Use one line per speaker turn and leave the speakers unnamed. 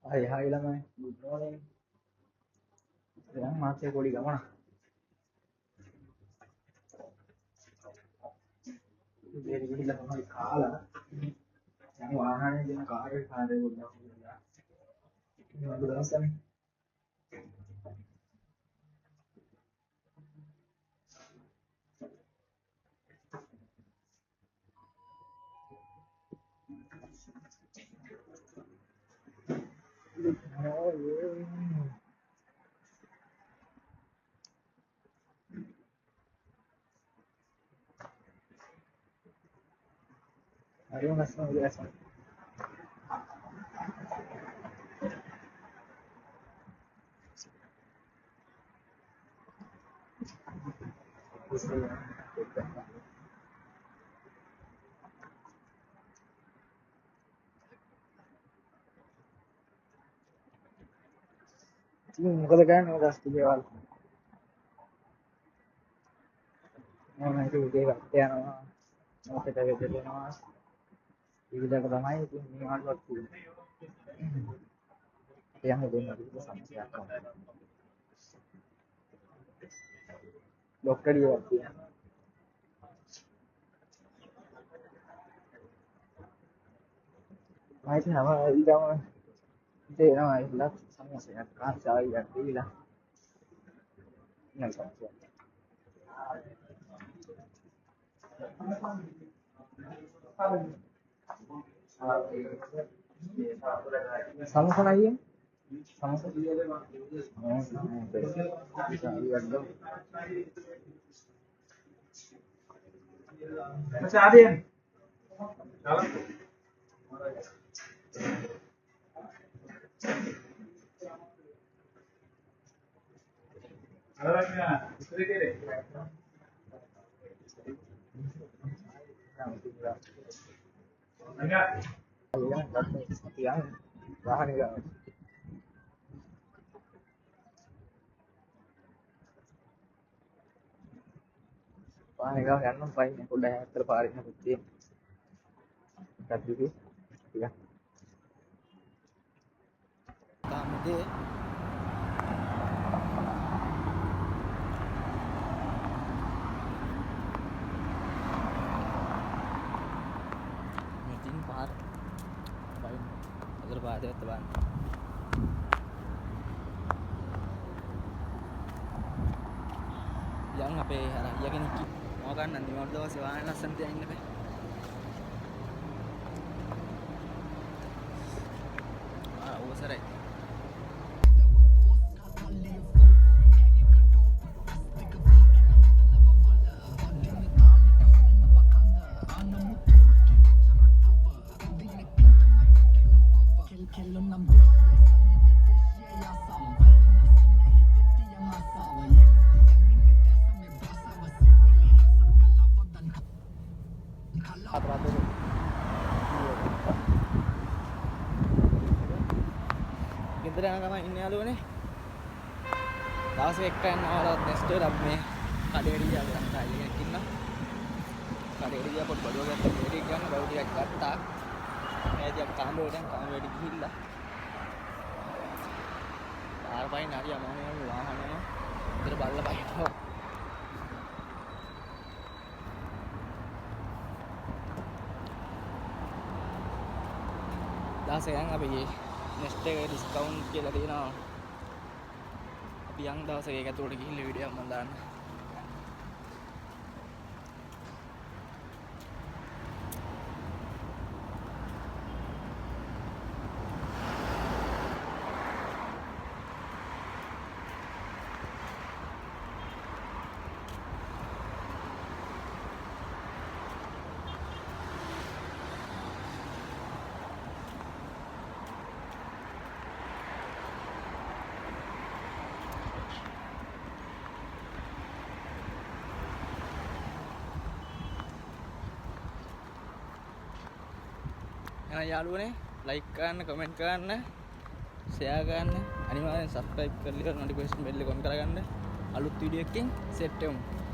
Hai lamai, good morning. Yang masih kuli kamu na? Jadi kuli lah kamu kala. Yang wahana ni jangan kare kare bola. Ini aku dah asal. Good morning. Hari mana semua biasa. මොකද ගන්න ඔය දස්ති දේවල් මම හිතුවේ උදේ වට යනවා මොකද වෙදෙනවා ඊළඟට තමයි ඉතින් මේ වලවත් තියෙන්නේ යන්න දෙන්න කිව්ව සමස්තයක් තමයි ડોක්ටර් ඉවත් තියෙනවා මම හිතනවා ඊළඟ දෙනවා ඉල්ලක් සමස්තයක් කාර්යය දීලා නෑ සමස්තයක් समोसा लाइए समोसा अच्छा आ दिया yang bahan enggak bahan enggak kan sampai udah terparing putih kat dulu ya kamu deh meeting par baik agar pada teman yang apa ya ya kan mau kan nanti mau doa sewa lasan dia ini kan සරයි ගෙදර යන ගමන් ඉන්නේ යාළුවනේ දවස් එක යනවාලත් next එක අපි මේ කඩේට ගියා ගන්න තායි කෙනෙක් ඉන්නවා කඩේට ගියා පොඩ් බඩුව ගත්තා කඩේට ගියාම බඩුව ටිකක් ගත්තා මේදී අපි කාමරේට ගිහිල්ලා පාර පයින් හරිය මොනේ වාහනම විතර බල්ලා පයින්නවා දාසයන් අපි next එක ඩිස්කවුන්ට් කියලා දෙනවා අපි යන් දවසක ඒක ඇතුළට ගිහිල්ලා වීඩියෝ එකක් මම දාන්න යාළුවනේ ලයික් කරන්න කමෙන්ට් කරන්න ෂෙයා කරන්න අනිවාර්යෙන් සබ්ස්ක්‍රයිබ් කරලා නොටිෆිකේෂන් බෙල් එක ඔන් කරගන්න අලුත් වීඩියෝ එකකින් සෙට් වෙමු